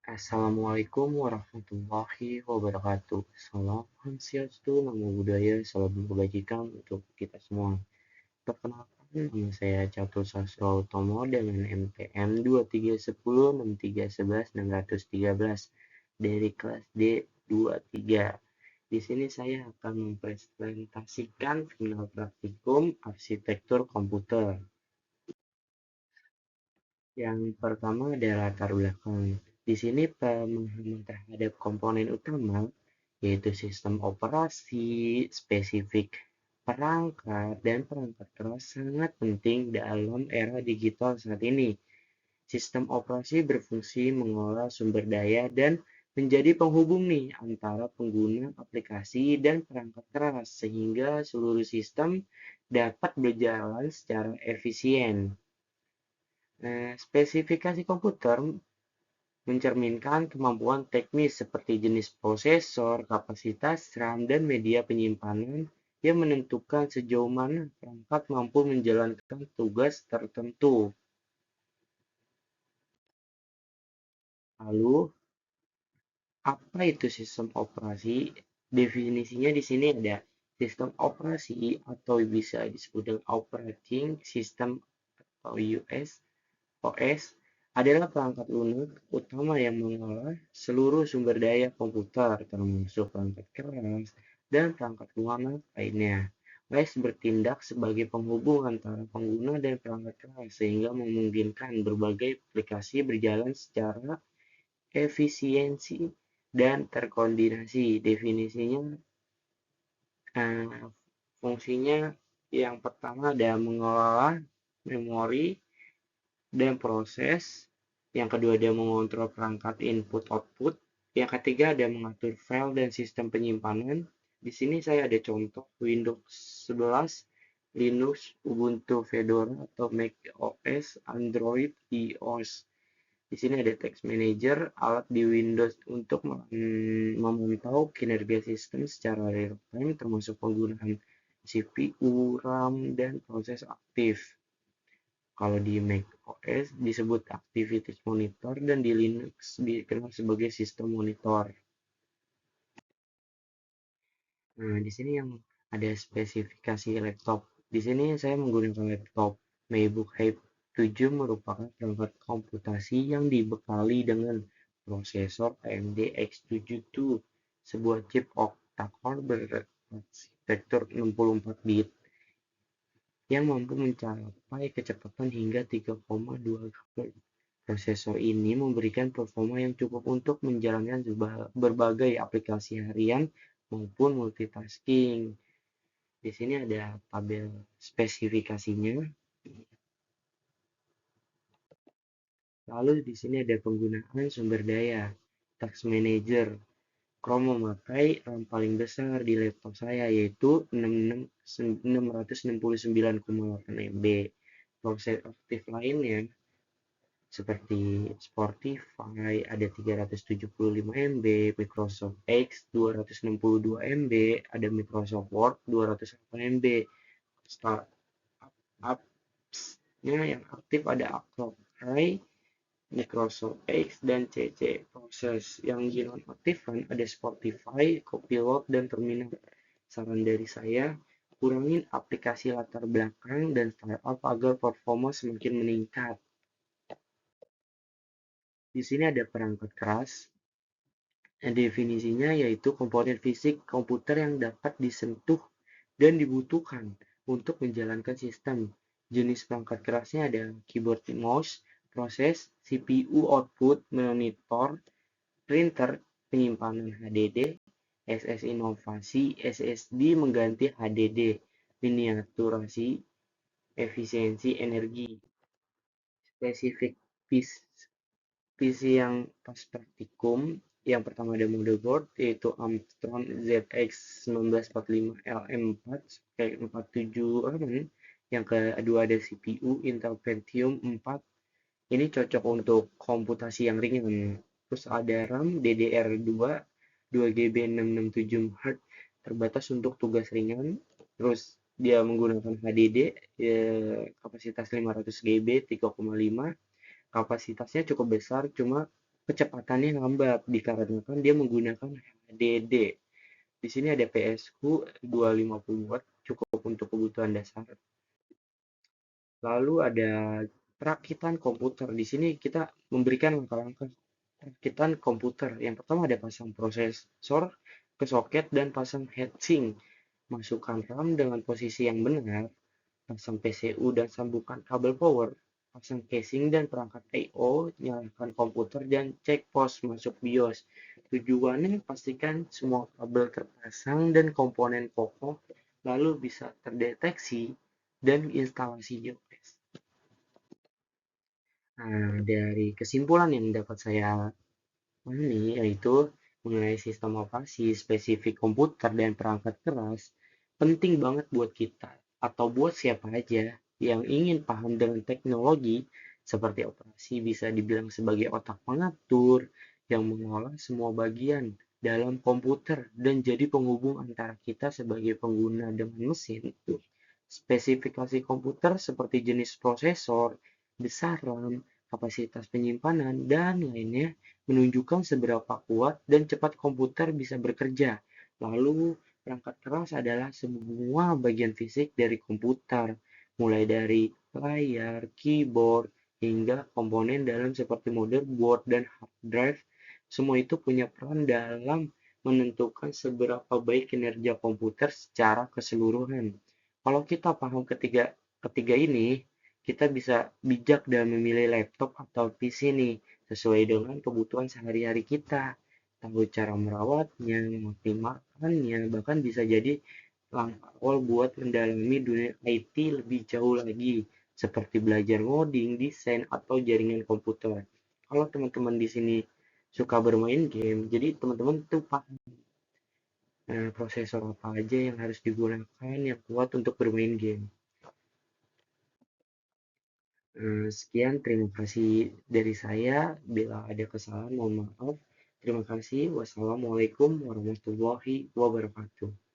Assalamualaikum warahmatullahi wabarakatuh. Salam Swastiastu, Namo Buddhaya, salam kebajikan untuk kita semua. Perkenalkan, nama saya Catur Sastro Utomo dengan NPM 23106311 dari kelas D23. Di sini saya akan mempresentasikan final praktikum arsitektur komputer. Yang pertama adalah latar belakang. Di sini pemahaman terhadap komponen utama, yaitu sistem operasi, spesifik perangkat, dan perangkat keras sangat penting dalam era digital saat ini. Sistem operasi berfungsi mengolah sumber daya dan menjadi penghubung nih antara pengguna aplikasi dan perangkat keras sehingga seluruh sistem dapat berjalan secara efisien. Spesifikasi komputer mencerminkan kemampuan teknis seperti jenis prosesor, kapasitas RAM, dan media penyimpanan yang menentukan sejauh mana perangkat mampu menjalankan tugas tertentu. Lalu, apa itu sistem operasi? Definisinya di sini ada sistem operasi atau bisa disebut dengan operating system atau OS adalah perangkat lunak utama yang mengolah seluruh sumber daya komputer, termasuk perangkat keras dan perangkat lunak lainnya. OS bertindak sebagai penghubung antara pengguna dan perangkat keras sehingga memungkinkan berbagai aplikasi berjalan secara efisiensi dan terkoordinasi. Definisinya, eh, fungsinya yang pertama ada mengelola memori dan proses. Yang kedua, dia mengontrol perangkat input-output. Yang ketiga, ada mengatur file dan sistem penyimpanan. Di sini saya ada contoh Windows 11, Linux, Ubuntu Fedora, atau Mac OS, Android, iOS. Di sini ada Text Manager, alat di Windows untuk memantau kinerja sistem secara real-time, termasuk penggunaan CPU, RAM, dan proses aktif. Kalau di Mac OS disebut Activities Monitor dan di Linux dikenal sebagai System Monitor. Nah, di sini yang ada spesifikasi laptop. Di sini saya menggunakan laptop MacBook Air 7 merupakan perangkat komputasi yang dibekali dengan prosesor AMD X72, sebuah chip octa-core berarsitektur 64 bit yang mampu mencapai kecepatan hingga 3,2 GHz. Prosesor ini memberikan performa yang cukup untuk menjalankan berbagai aplikasi harian maupun multitasking. Di sini ada tabel spesifikasinya. Lalu di sini ada penggunaan sumber daya. Task Manager. Chrome memakai RAM paling besar di laptop saya yaitu 669,8 MB. Proses aktif lainnya seperti Spotify ada 375 MB, Microsoft X 262 MB, ada Microsoft Word 208 MB. Startup-nya yang aktif ada Acrobat, Microsoft X, dan CC. Proses yang dinonaktifkan ada Spotify, Copilot, dan Terminal. Saran dari saya, kurangin aplikasi latar belakang dan startup agar performa semakin meningkat. Di sini ada perangkat keras. Definisinya yaitu komponen fisik komputer yang dapat disentuh dan dibutuhkan untuk menjalankan sistem. Jenis perangkat kerasnya ada keyboard mouse, proses, CPU output, monitor, printer, penyimpanan HDD, SS inovasi, SSD mengganti HDD, miniaturasi, efisiensi energi. Spesifik PC yang pas praktikum, yang pertama ada motherboard yaitu Armstrong ZX 1945 LM4 kayak 47 RAM. Yang kedua ada CPU Intel Pentium 4. Ini cocok untuk komputasi yang ringan. Terus ada RAM DDR2 2GB 667 MHz terbatas untuk tugas ringan. Terus dia menggunakan HDD kapasitas 500 GB 3,5. Kapasitasnya cukup besar, cuma kecepatannya lambat dikarenakan dia menggunakan HDD. Di sini ada PSU 250 watt cukup untuk kebutuhan dasar. Lalu ada perakitan komputer. Di sini kita memberikan langkah-langkah perakitan komputer. Yang pertama ada pasang prosesor ke soket dan pasang heatsink. Masukkan RAM dengan posisi yang benar, pasang PCU dan sambungkan kabel power, pasang casing dan perangkat I/O, nyalakan komputer dan cek pos masuk BIOS. Tujuannya pastikan semua kabel terpasang dan komponen pokok lalu bisa terdeteksi dan instalasi BIOS. Nah, dari kesimpulan yang dapat saya pahami yaitu mengenai sistem operasi spesifik komputer dan perangkat keras penting banget buat kita atau buat siapa aja yang ingin paham dengan teknologi seperti operasi bisa dibilang sebagai otak pengatur yang mengolah semua bagian dalam komputer dan jadi penghubung antara kita sebagai pengguna dengan mesin. Spesifikasi komputer seperti jenis prosesor, besar RAM, kapasitas penyimpanan, dan lainnya menunjukkan seberapa kuat dan cepat komputer bisa bekerja. Lalu, perangkat keras adalah semua bagian fisik dari komputer, mulai dari layar, keyboard, hingga komponen dalam seperti motherboard dan hard drive. Semua itu punya peran dalam menentukan seberapa baik kinerja komputer secara keseluruhan. Kalau kita paham ketiga ketiga ini, kita bisa bijak dalam memilih laptop atau PC nih, sesuai dengan kebutuhan sehari-hari kita. Tahu cara merawatnya, mengoptimalkannya, bahkan bisa jadi langkah awal buat mendalami dunia IT lebih jauh lagi, seperti belajar ngoding, desain, atau jaringan komputer. Kalau teman-teman di sini suka bermain game, jadi teman-teman tuh paham prosesor apa aja yang harus digunakan yang kuat untuk bermain game. Sekian, terima kasih dari saya. Bila ada kesalahan, mohon maaf. Terima kasih. Wassalamualaikum warahmatullahi wabarakatuh.